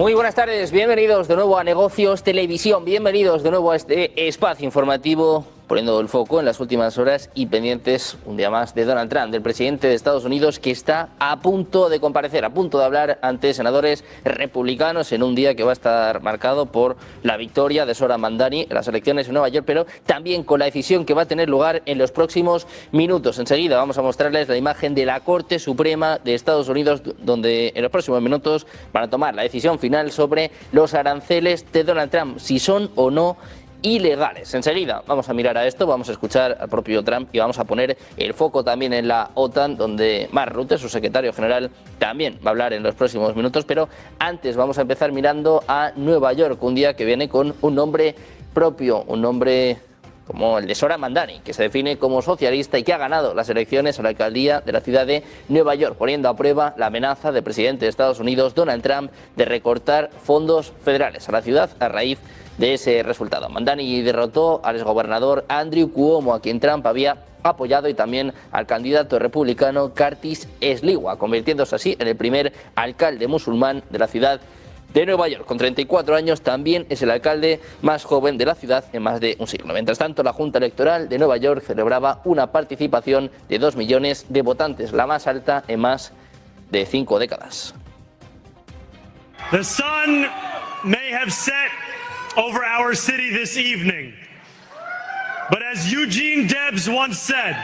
Muy buenas tardes, bienvenidos de nuevo a Negocios Televisión, bienvenidos de nuevo a este espacio informativo poniendo el foco en las últimas horas y pendientes un día más de Donald Trump, del presidente de Estados Unidos, que está a punto de comparecer, a punto de hablar ante senadores republicanos en un día que va a estar marcado por la victoria de Zohran Mamdani en las elecciones en Nueva York, pero también con la decisión que va a tener lugar en los próximos minutos. Enseguida vamos a mostrarles la imagen de la Corte Suprema de Estados Unidos, donde en los próximos minutos van a tomar la decisión final sobre los aranceles de Donald Trump, si son o no ilegales. Enseguida vamos a mirar a esto, vamos a escuchar al propio Trump y vamos a poner el foco también en la OTAN, donde Mark Rutte, su secretario general, también va a hablar en los próximos minutos. Pero antes vamos a empezar mirando a Nueva York, un día que viene con un nombre propio, un nombre como el de Zohran Mamdani, que se define como socialista y que ha ganado las elecciones a la alcaldía de la ciudad de Nueva York, poniendo a prueba la amenaza del presidente de Estados Unidos, Donald Trump, de recortar fondos federales a la ciudad a raíz de ese resultado. Mamdani derrotó al exgobernador Andrew Cuomo, a quien Trump había apoyado, y también al candidato republicano Curtis Sliwa, convirtiéndose así en el primer alcalde musulmán de la ciudad de Nueva York. Con 34 años también es el alcalde más joven de la ciudad en más de un siglo. Mientras tanto, la Junta Electoral de Nueva York celebraba una participación de 2 millones de votantes, la más alta en más de 5 décadas. The sun may have set over our city this evening, but as Eugene Debs once said,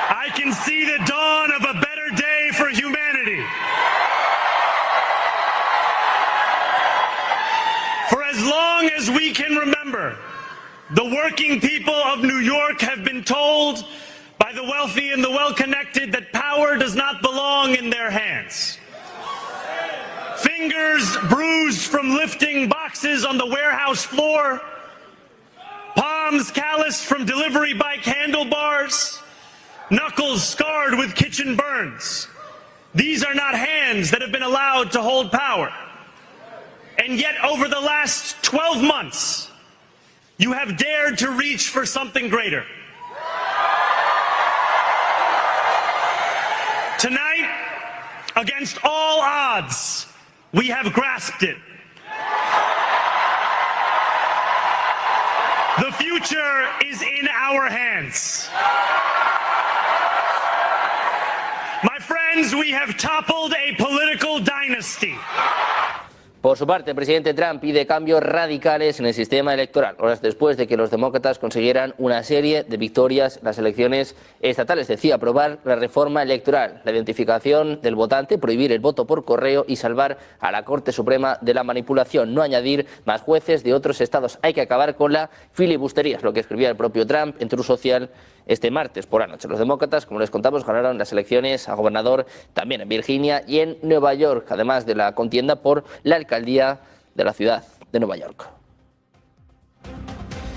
I can see the dawn of a better day for humanity. For as long as we can remember, the working people of New York have been told by the wealthy and the well-connected that power does not belong in their hands. Fingers bruised from lifting boxes on the warehouse floor, palms calloused from delivery bike handlebars, knuckles scarred with kitchen burns. These are not hands that have been allowed to hold power. And yet, over the last 12 months, you have dared to reach for something greater. Tonight, against all odds, we have grasped it. The future is in our hands. My friends, we have toppled a political dynasty. Por su parte, el presidente Trump pide cambios radicales en el sistema electoral, horas después de que los demócratas consiguieran una serie de victorias en las elecciones estatales. Decía aprobar la reforma electoral, la identificación del votante, prohibir el voto por correo y salvar a la Corte Suprema de la manipulación, no añadir más jueces de otros estados. Hay que acabar con la filibustería, es lo que escribía el propio Trump en Truth Social este martes por la noche. Los demócratas, como les contamos, ganaron las elecciones a gobernador también en Virginia y en Nueva York, además de la contienda por la alcaldía de la ciudad de Nueva York.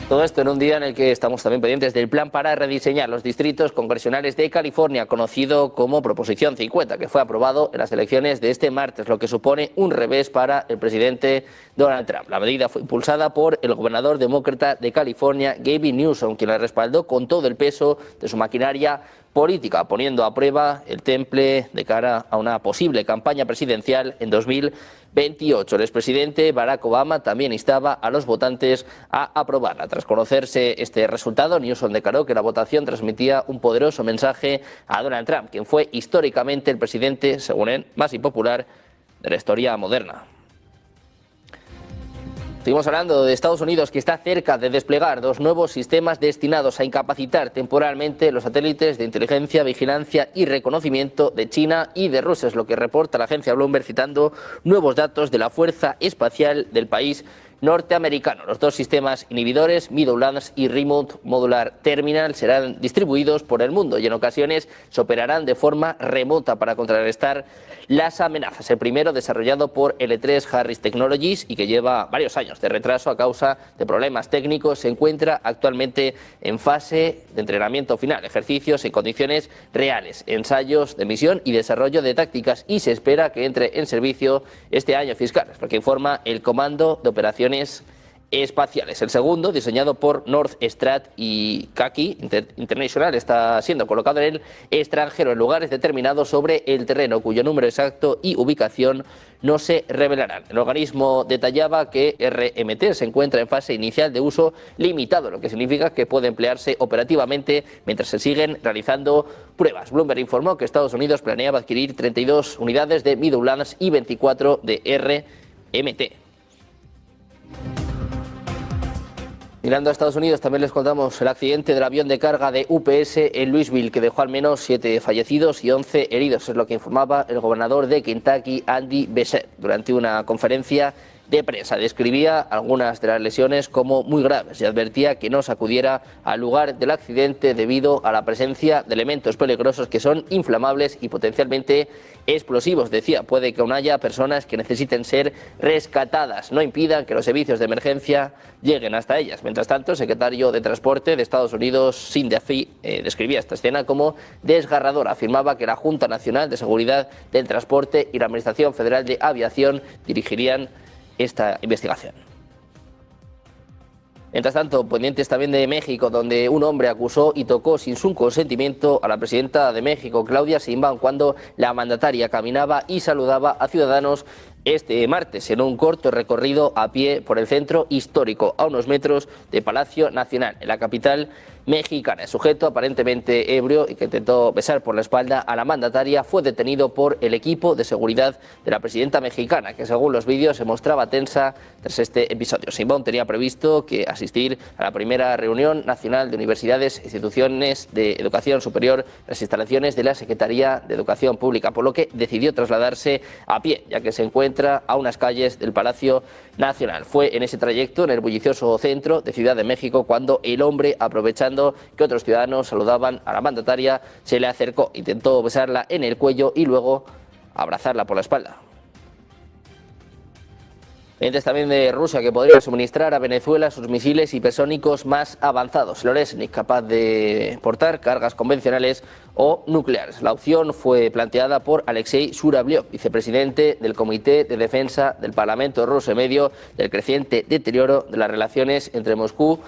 Todo esto en un día en el que estamos también pendientes del plan para rediseñar los distritos congresionales de California, conocido como Proposición 50, que fue aprobado en las elecciones de este martes, lo que supone un revés para el presidente Donald Trump. La medida fue impulsada por el gobernador demócrata de California, Gavin Newsom, quien la respaldó con todo el peso de su maquinaria política, poniendo a prueba el temple de cara a una posible campaña presidencial en 2028. El expresidente Barack Obama también instaba a los votantes a aprobarla. Tras conocerse este resultado, Newsom declaró que la votación transmitía un poderoso mensaje a Donald Trump, quien fue históricamente el presidente, según él, más impopular de la historia moderna. Seguimos hablando de Estados Unidos, que está cerca de desplegar 2 nuevos sistemas destinados a incapacitar temporalmente los satélites de inteligencia, vigilancia y reconocimiento de China y de Rusia, es lo que reporta la agencia Bloomberg citando nuevos datos de la Fuerza Espacial del país norteamericano. Los 2 sistemas inhibidores, Middle Lance y Remote Modular Terminal, serán distribuidos por el mundo y en ocasiones se operarán de forma remota para contrarrestar las amenazas. El primero, desarrollado por L3 Harris Technologies y que lleva varios años de retraso a causa de problemas técnicos, se encuentra actualmente en fase de entrenamiento final, ejercicios en condiciones reales, ensayos de misión y desarrollo de tácticas, y se espera que entre en servicio este año fiscal, es lo que informa el Comando de Operaciones espaciales. El segundo, diseñado por North Strat y Kaki International, está siendo colocado en el extranjero en lugares determinados sobre el terreno, cuyo número exacto y ubicación no se revelarán. El organismo detallaba que RMT se encuentra en fase inicial de uso limitado, lo que significa que puede emplearse operativamente mientras se siguen realizando pruebas. Bloomberg informó que Estados Unidos planeaba adquirir 32 unidades de Meadowlands y 24 de RMT. Mirando a Estados Unidos, también les contamos el accidente del avión de carga de UPS en Louisville, que dejó al menos 7 fallecidos y 11 heridos. Es lo que informaba el gobernador de Kentucky, Andy Beshear, durante una conferencia de prensa. Describía algunas de las lesiones como muy graves y advertía que no se acudiera al lugar del accidente debido a la presencia de elementos peligrosos que son inflamables y potencialmente explosivos. Decía, puede que aún haya personas que necesiten ser rescatadas, no impidan que los servicios de emergencia lleguen hasta ellas. Mientras tanto, el secretario de Transporte de Estados Unidos, Sean Duffy, describía esta escena como desgarradora. Afirmaba que la Junta Nacional de Seguridad del Transporte y la Administración Federal de Aviación dirigirían esta investigación. Mientras tanto, pendientes también de México, donde un hombre acusó y tocó sin su consentimiento a la presidenta de México, Claudia Sheinbaum, cuando la mandataria caminaba y saludaba a ciudadanos este martes en un corto recorrido a pie por el centro histórico, a unos metros de Palacio Nacional, en la capital mexicana. El sujeto, aparentemente ebrio y que intentó besar por la espalda a la mandataria, fue detenido por el equipo de seguridad de la presidenta mexicana, que según los vídeos se mostraba tensa tras este episodio. Sheinbaum tenía previsto que asistir a la primera reunión nacional de universidades e instituciones de educación superior en las instalaciones de la Secretaría de Educación Pública, por lo que decidió trasladarse a pie, ya que se encuentra a unas calles del Palacio Nacional. Fue en ese trayecto, en el bullicioso centro de Ciudad de México, cuando el hombre, aprovechando que otros ciudadanos saludaban a la mandataria, se le acercó, intentó besarla en el cuello y luego abrazarla por la espalda. Pendientes también de Rusia, que podría suministrar a Venezuela sus misiles hipersónicos más avanzados, el Oresnik, capaz de portar cargas convencionales o nucleares. La opción fue planteada por Alexei Zhuravlyov, vicepresidente del Comité de Defensa del Parlamento ruso, en medio del creciente deterioro de las relaciones entre Moscú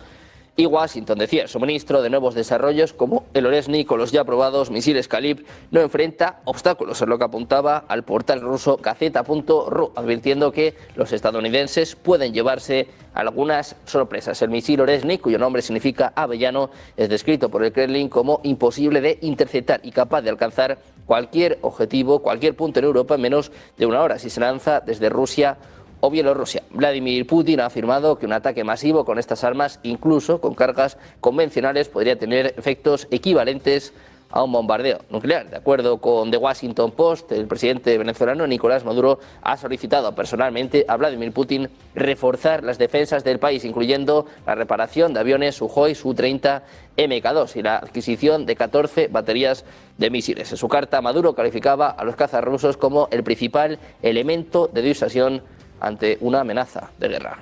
y Washington. Decía, el suministro de nuevos desarrollos como el Oresnik o los ya aprobados misiles Kalib no enfrenta obstáculos, es lo que apuntaba al portal ruso Gazeta.ru, advirtiendo que los estadounidenses pueden llevarse algunas sorpresas. El misil Oresnik, cuyo nombre significa avellano, es descrito por el Kremlin como imposible de interceptar y capaz de alcanzar cualquier objetivo, cualquier punto en Europa en menos de una hora si se lanza desde Rusia o Bielorrusia. Vladimir Putin ha afirmado que un ataque masivo con estas armas, incluso con cargas convencionales, podría tener efectos equivalentes a un bombardeo nuclear. De acuerdo con The Washington Post, el presidente venezolano Nicolás Maduro ha solicitado personalmente a Vladimir Putin reforzar las defensas del país, incluyendo la reparación de aviones Sukhoi Su-30 Mk2 y la adquisición de 14 baterías de misiles. En su carta, Maduro calificaba a los cazas rusos como el principal elemento de disuasión ante una amenaza de guerra.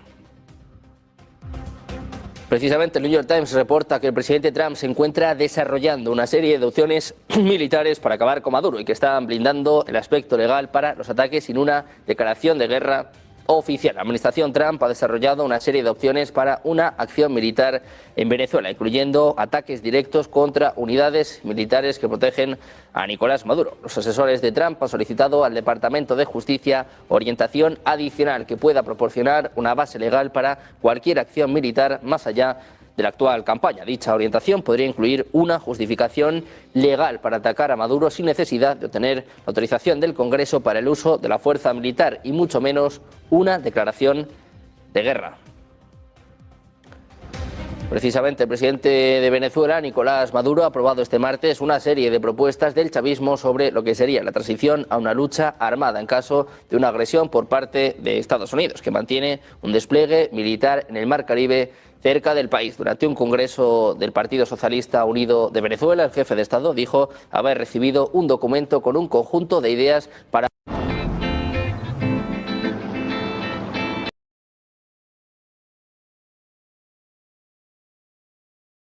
Precisamente el New York Times reporta que el presidente Trump se encuentra desarrollando una serie de opciones militares para acabar con Maduro y que están blindando el aspecto legal para los ataques sin una declaración de guerra oficial. La administración Trump ha desarrollado una serie de opciones para una acción militar en Venezuela, incluyendo ataques directos contra unidades militares que protegen a Nicolás Maduro. Los asesores de Trump han solicitado al Departamento de Justicia orientación adicional que pueda proporcionar una base legal para cualquier acción militar más allá de la actual campaña. Dicha orientación podría incluir una justificación legal para atacar a Maduro sin necesidad de obtener la autorización del Congreso para el uso de la fuerza militar y mucho menos una declaración de guerra. Precisamente el presidente de Venezuela, Nicolás Maduro, ha aprobado este martes una serie de propuestas del chavismo sobre lo que sería la transición a una lucha armada en caso de una agresión por parte de Estados Unidos, que mantiene un despliegue militar en el Mar Caribe cerca del país. Durante un congreso del Partido Socialista Unido de Venezuela, el jefe de Estado dijo haber recibido un documento con un conjunto de ideas para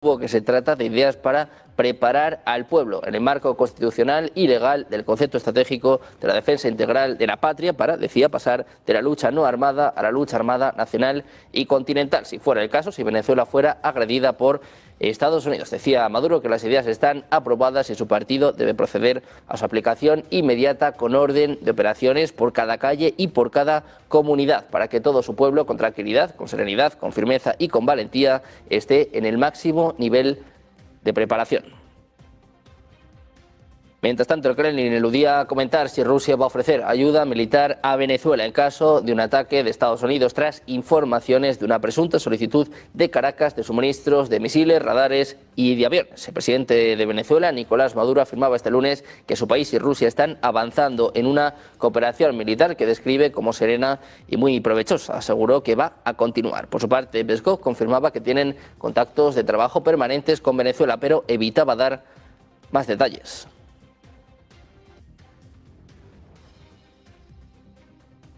que se trata de ideas para preparar al pueblo en el marco constitucional y legal del concepto estratégico de la defensa integral de la patria para, decía, pasar de la lucha no armada a la lucha armada nacional y continental, si fuera el caso, si Venezuela fuera agredida por Estados Unidos. Decía Maduro que las ideas están aprobadas y su partido debe proceder a su aplicación inmediata con orden de operaciones por cada calle y por cada comunidad para que todo su pueblo, con tranquilidad, con serenidad, con firmeza y con valentía, esté en el máximo nivel de preparación. Mientras tanto, el Kremlin eludía comentar si Rusia va a ofrecer ayuda militar a Venezuela en caso de un ataque de Estados Unidos tras informaciones de una presunta solicitud de Caracas de suministros de misiles, radares y de aviones. El presidente de Venezuela, Nicolás Maduro, afirmaba este lunes que su país y Rusia están avanzando en una cooperación militar que describe como serena y muy provechosa. Aseguró que va a continuar. Por su parte, Peskov confirmaba que tienen contactos de trabajo permanentes con Venezuela, pero evitaba dar más detalles.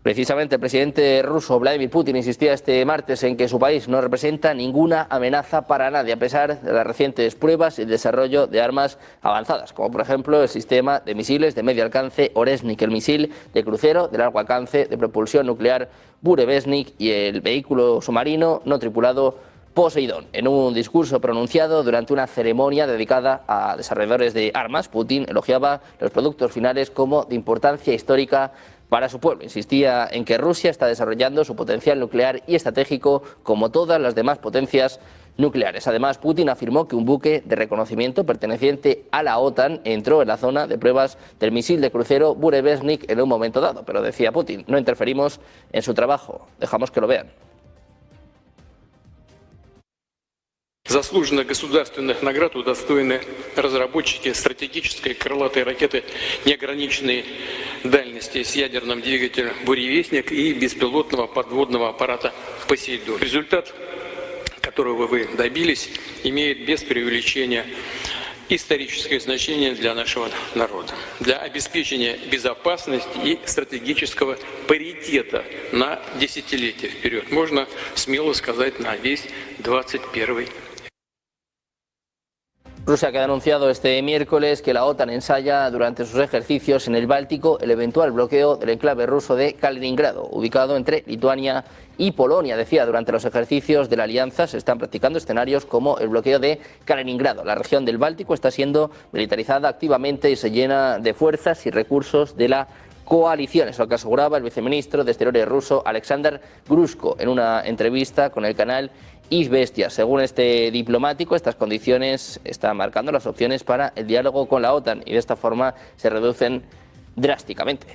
Precisamente el presidente ruso Vladimir Putin insistía este martes en que su país no representa ninguna amenaza para nadie, a pesar de las recientes pruebas y el desarrollo de armas avanzadas, como por ejemplo el sistema de misiles de medio alcance Oresnik, el misil de crucero de largo alcance de propulsión nuclear Burevestnik y el vehículo submarino no tripulado Poseidón. En un discurso pronunciado durante una ceremonia dedicada a desarrolladores de armas, Putin elogiaba los productos finales como de importancia histórica para su pueblo. Insistía en que Rusia está desarrollando su potencial nuclear y estratégico como todas las demás potencias nucleares. Además, Putin afirmó que un buque de reconocimiento perteneciente a la OTAN entró en la zona de pruebas del misil de crucero Burevestnik en un momento dado. Pero decía Putin, no interferimos en su trabajo, dejamos que lo vean. Заслуженных государственных наград удостоены разработчики стратегической крылатой ракеты неограниченной дальности с ядерным двигателем «Буревестник» и беспилотного подводного аппарата «Посейдон». Результат, которого вы добились, имеет без преувеличения историческое значение для нашего народа, для обеспечения безопасности и стратегического паритета на десятилетия вперед. Можно смело сказать, на весь 21 век. Rusia que ha anunciado este miércoles que la OTAN ensaya durante sus ejercicios en el Báltico el eventual bloqueo del enclave ruso de Kaliningrado, ubicado entre Lituania y Polonia. Decía, durante los ejercicios de la alianza se están practicando escenarios como el bloqueo de Kaliningrado. La región del Báltico está siendo militarizada activamente y se llena de fuerzas y recursos de la coalición. Es lo que aseguraba el viceministro de Exteriores ruso Alexander Grushko en una entrevista con el canal Izvestia. Según este diplomático, estas condiciones están marcando las opciones para el diálogo con la OTAN y de esta forma se reducen drásticamente.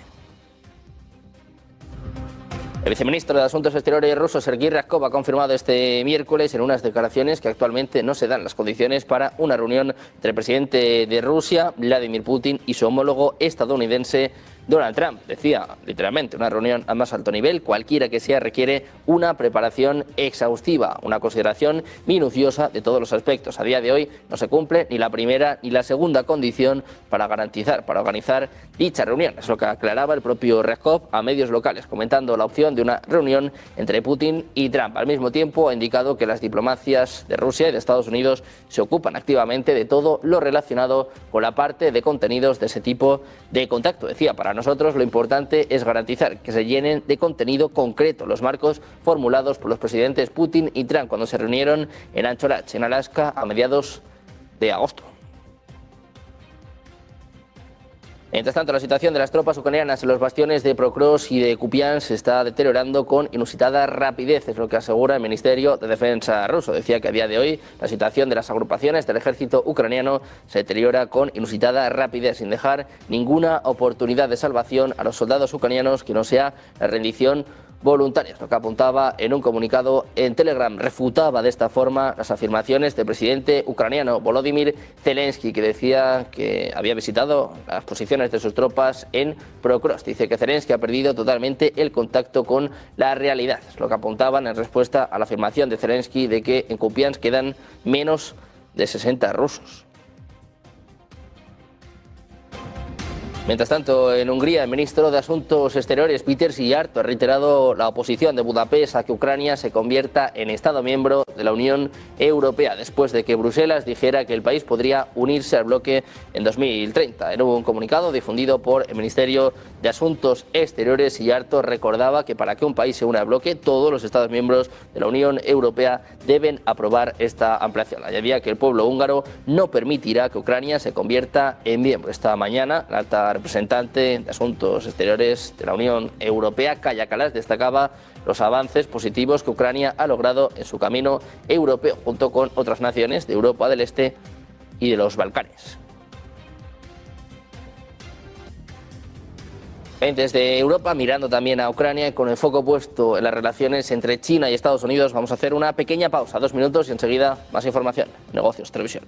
El viceministro de Asuntos Exteriores ruso, Sergei Ryabkov, ha confirmado este miércoles en unas declaraciones que actualmente no se dan las condiciones para una reunión entre el presidente de Rusia, Vladimir Putin, y su homólogo estadounidense, Donald Trump. Decía, literalmente, una reunión a más alto nivel, cualquiera que sea, requiere una preparación exhaustiva, una consideración minuciosa de todos los aspectos. A día de hoy no se cumple ni la primera ni la segunda condición para organizar dicha reunión. Es lo que aclaraba el propio Ryabkov a medios locales, comentando la opción de una reunión entre Putin y Trump. Al mismo tiempo, ha indicado que las diplomacias de Rusia y de Estados Unidos se ocupan activamente de todo lo relacionado con la parte de contenidos de ese tipo de contacto. Decía, para nosotros lo importante es garantizar que se llenen de contenido concreto los marcos formulados por los presidentes Putin y Trump cuando se reunieron en Anchorage, en Alaska, a mediados de agosto. Mientras tanto, la situación de las tropas ucranianas en los bastiones de Prokrovsk y de Kupiansk se está deteriorando con inusitada rapidez, es lo que asegura el Ministerio de Defensa ruso. Decía que a día de hoy la situación de las agrupaciones del ejército ucraniano se deteriora con inusitada rapidez, sin dejar ninguna oportunidad de salvación a los soldados ucranianos que no sea la rendición voluntaria. Lo que apuntaba en un comunicado en Telegram. Refutaba de esta forma las afirmaciones del presidente ucraniano Volodymyr Zelensky, que decía que había visitado las posiciones de sus tropas en Prokrovsk. Dice que Zelensky ha perdido totalmente el contacto con la realidad. Es lo que apuntaban en respuesta a la afirmación de Zelensky de que en Kupiansk quedan menos de 60 rusos. Mientras tanto, en Hungría, el ministro de Asuntos Exteriores, Péter Szijjártó, ha reiterado la oposición de Budapest a que Ucrania se convierta en Estado miembro de la Unión Europea, después de que Bruselas dijera que el país podría unirse al bloque en 2030. En un comunicado difundido por el Ministerio de Asuntos Exteriores, Szijjártó recordaba que para que un país se una al bloque, todos los Estados miembros de la Unión Europea deben aprobar esta ampliación. Añadía que el pueblo húngaro no permitirá que Ucrania se convierta en miembro. Esta mañana, la alta representante de Asuntos Exteriores de la Unión Europea, Kaja Kallas, destacaba los avances positivos que Ucrania ha logrado en su camino europeo, junto con otras naciones de Europa del Este y de los Balcanes. Desde Europa, mirando también a Ucrania, con el foco puesto en las relaciones entre China y Estados Unidos, vamos a hacer una pequeña pausa, 2 minutos, y enseguida más información. Negocios Televisión.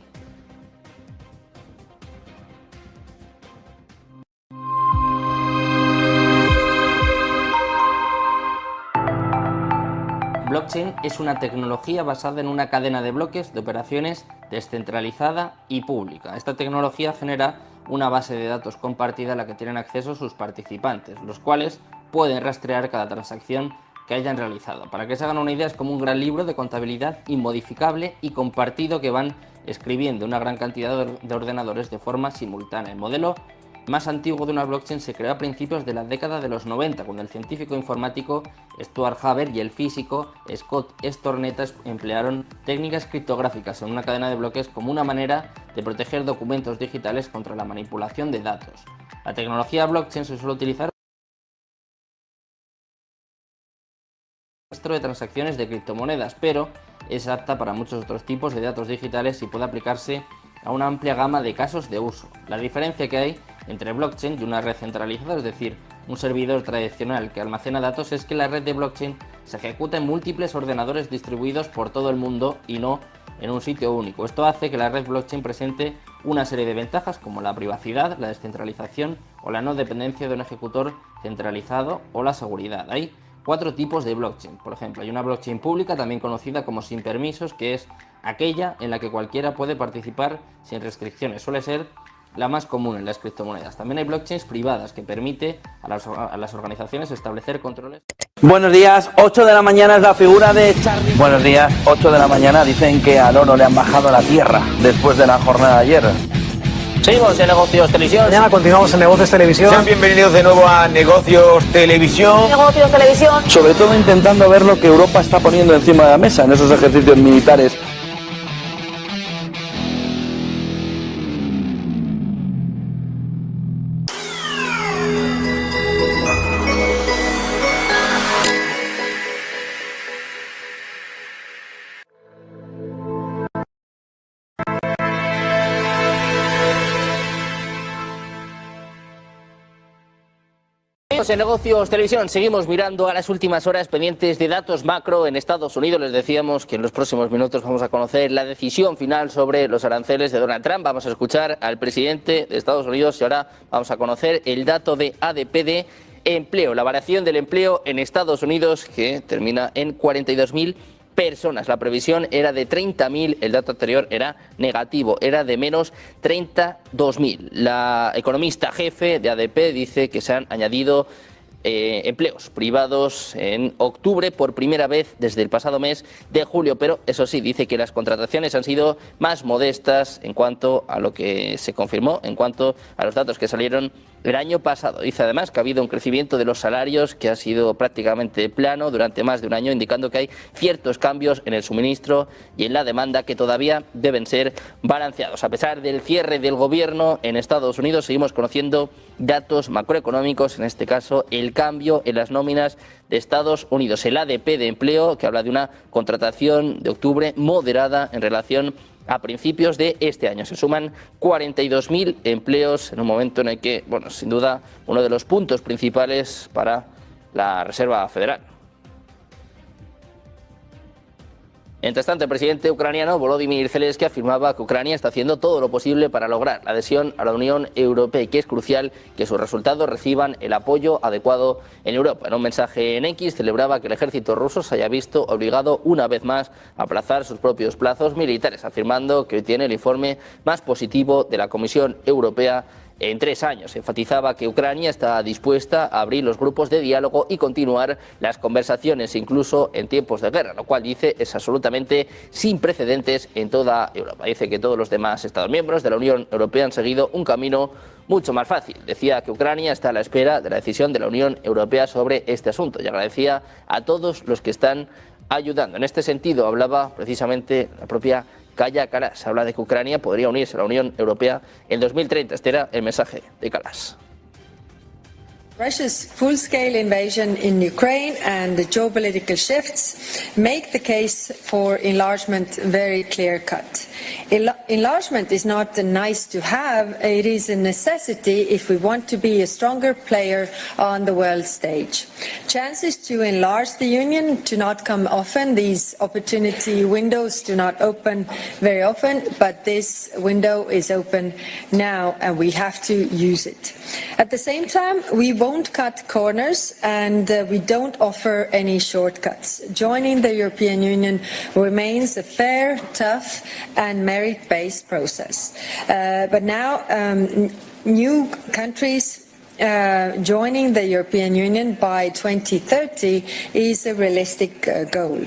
Blockchain es una tecnología basada en una cadena de bloques de operaciones descentralizada y pública. Esta tecnología genera una base de datos compartida a la que tienen acceso sus participantes, los cuales pueden rastrear cada transacción que hayan realizado. Para que se hagan una idea, es como un gran libro de contabilidad inmodificable y compartido que van escribiendo una gran cantidad de ordenadores de forma simultánea. El modelo más antiguo de una blockchain se creó a principios de la década de los 90, cuando el científico informático Stuart Haber y el físico Scott Stornetta emplearon técnicas criptográficas en una cadena de bloques como una manera de proteger documentos digitales contra la manipulación de datos. La tecnología blockchain se suele utilizar de transacciones de criptomonedas, pero es apta para muchos otros tipos de datos digitales y puede aplicarse a una amplia gama de casos de uso. La diferencia que hay entre blockchain y una red centralizada, es decir, un servidor tradicional que almacena datos, es que la red de blockchain se ejecuta en múltiples ordenadores distribuidos por todo el mundo y no en un sitio único. Esto hace que la red blockchain presente una serie de ventajas como la privacidad, la descentralización o la no dependencia de un ejecutor centralizado o la seguridad. Hay 4 tipos de blockchain. Por ejemplo, hay una blockchain pública, también conocida como sin permisos, que es aquella en la que cualquiera puede participar sin restricciones. Suele ser la más común en las criptomonedas. También hay blockchains privadas que permite a las organizaciones establecer controles. Buenos días, 8 de la mañana es la figura de Charlie. Buenos días, 8 de la mañana dicen que al oro le han bajado la tierra después de la jornada de ayer. Seguimos en Negocios Televisión. Mañana continuamos en Negocios Televisión. Sean bienvenidos de nuevo a Negocios Televisión. Negocios Televisión. Sobre todo intentando ver lo que Europa está poniendo encima de la mesa en esos ejercicios militares. En Negocios Televisión seguimos mirando a las últimas horas pendientes de datos macro en Estados Unidos. Les decíamos que en los próximos minutos vamos a conocer la decisión final sobre los aranceles de Donald Trump. Vamos a escuchar al presidente de Estados Unidos y ahora vamos a conocer el dato de ADP de empleo, la variación del empleo en Estados Unidos, que termina en 42.000 personas. La previsión era de 30.000, el dato anterior era negativo, era de menos 32.000. La economista jefe de ADP dice que se han añadido empleos privados en octubre por primera vez desde el pasado mes de julio, pero eso sí, dice que las contrataciones han sido más modestas en cuanto a lo que se confirmó, en cuanto a los datos que salieron el año pasado. Dice además que ha habido un crecimiento de los salarios que ha sido prácticamente plano durante más de un año, indicando que hay ciertos cambios en el suministro y en la demanda que todavía deben ser balanceados. A pesar del cierre del gobierno en Estados Unidos, seguimos conociendo datos macroeconómicos, en este caso el cambio en las nóminas de Estados Unidos. El ADP de empleo, que habla de una contratación de octubre moderada en relación a principios de este año. Se suman 42.000 empleos en un momento en el que, bueno, sin duda, uno de los puntos principales para la Reserva Federal. Mientras tanto, el presidente ucraniano Volodymyr Zelensky afirmaba que Ucrania está haciendo todo lo posible para lograr la adhesión a la Unión Europea y que es crucial que sus resultados reciban el apoyo adecuado en Europa. En un mensaje en X celebraba que el ejército ruso se haya visto obligado una vez más a aplazar sus propios plazos militares, afirmando que hoy tiene el informe más positivo de la Comisión Europea en 3 años. Enfatizaba que Ucrania está dispuesta a abrir los grupos de diálogo y continuar las conversaciones, incluso en tiempos de guerra, lo cual dice es absolutamente sin precedentes en toda Europa. Dice que todos los demás Estados miembros de la Unión Europea han seguido un camino mucho más fácil. Decía que Ucrania está a la espera de la decisión de la Unión Europea sobre este asunto y agradecía a todos los que están ayudando. En este sentido hablaba precisamente la propia Kaja Kallas. Habla de que Ucrania podría unirse a la Unión Europea en 2030. Este era el mensaje de Kallas. Russia's full-scale invasion in Ukraine and the geopolitical shifts make the case for enlargement very clear-cut. Enlargement is not a nice-to-have, it is a necessity if we want to be a stronger player on the world stage. Chances to enlarge the Union do not come often, these opportunity windows do not open very often, but this window is open now and we have to use it. At the same time, we won't cut corners and we don't offer any shortcuts. Joining the European Union remains a fair, tough and merit-based process. But now new countries joining the European Union by 2030 is a realistic goal.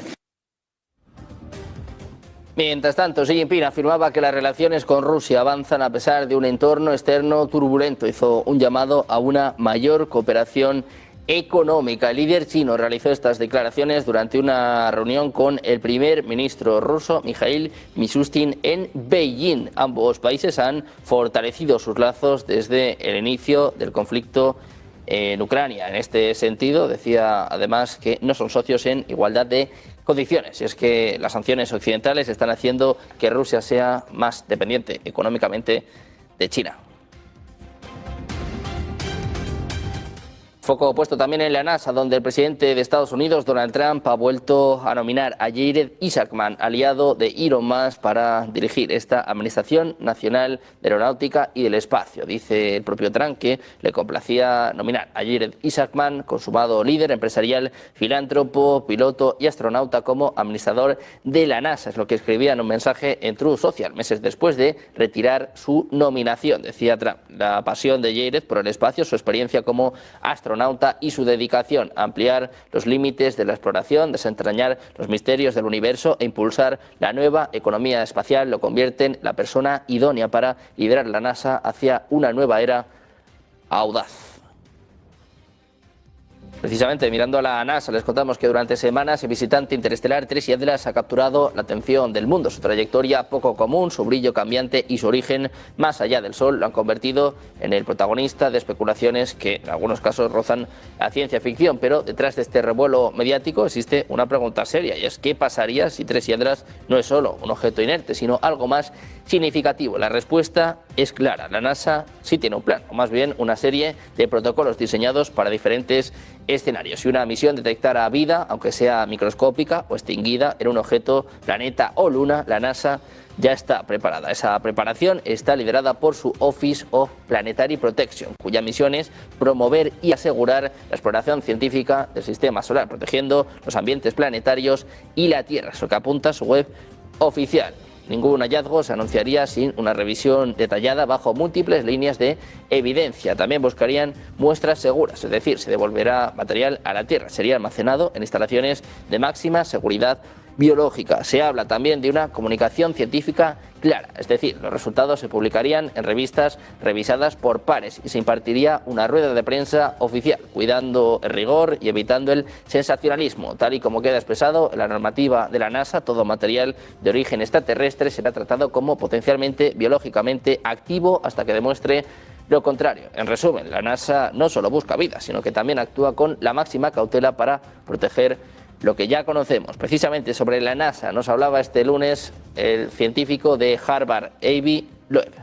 Mientras tanto, Xi Jinping afirmaba que las relaciones con Rusia avanzan a pesar de un entorno externo turbulento. Hizo un llamado a una mayor cooperación económica. El líder chino realizó estas declaraciones durante una reunión con el primer ministro ruso, Mikhail Mishustin, en Beijing. Ambos países han fortalecido sus lazos desde el inicio del conflicto en Ucrania. En este sentido, decía además que no son socios en igualdad de condiciones. Y es que las sanciones occidentales están haciendo que Rusia sea más dependiente económicamente de China. Foco puesto también en la NASA, donde el presidente de Estados Unidos, Donald Trump, ha vuelto a nominar a Jared Isaacman, aliado de Elon Musk, para dirigir esta Administración Nacional de Aeronáutica y del Espacio. Dice el propio Trump que le complacía nominar a Jared Isaacman, consumado líder empresarial, filántropo, piloto y astronauta, como administrador de la NASA. Es lo que escribía en un mensaje en Truth Social, meses después de retirar su nominación. Decía Trump, la pasión de Jared por el espacio, su experiencia como astronauta y su dedicación a ampliar los límites de la exploración, desentrañar los misterios del universo e impulsar la nueva economía espacial lo convierten en la persona idónea para liderar la NASA hacia una nueva era audaz. Precisamente mirando a la NASA, les contamos que durante semanas el visitante interestelar Tracy Atlas ha capturado la atención del mundo. Su trayectoria poco común, su brillo cambiante y su origen más allá del Sol lo han convertido en el protagonista de especulaciones que en algunos casos rozan la ciencia ficción. Pero detrás de este revuelo mediático existe una pregunta seria, y es ¿qué pasaría si Tracy Atlas no es solo un objeto inerte, sino algo más significativo? La respuesta es clara. La NASA sí tiene un plan, o más bien una serie de protocolos diseñados para diferentes escenarios. Si una misión detectara vida, aunque sea microscópica o extinguida, en un objeto, planeta o luna, la NASA ya está preparada. Esa preparación está liderada por su Office of Planetary Protection, cuya misión es promover y asegurar la exploración científica del sistema solar, protegiendo los ambientes planetarios y la Tierra. Es lo que apunta a su web oficial. Ningún hallazgo se anunciaría sin una revisión detallada bajo múltiples líneas de evidencia. También buscarían muestras seguras, es decir, se devolverá material a la Tierra. Sería almacenado en instalaciones de máxima seguridad biológica. Se habla también de una comunicación científica clara, es decir, los resultados se publicarían en revistas revisadas por pares y se impartiría una rueda de prensa oficial, cuidando el rigor y evitando el sensacionalismo. Tal y como queda expresado en la normativa de la NASA, todo material de origen extraterrestre será tratado como potencialmente biológicamente activo hasta que demuestre lo contrario. En resumen, la NASA no solo busca vida, sino que también actúa con la máxima cautela para proteger lo que ya conocemos. Precisamente sobre la NASA nos hablaba este lunes el científico de Harvard, Avi Loeb.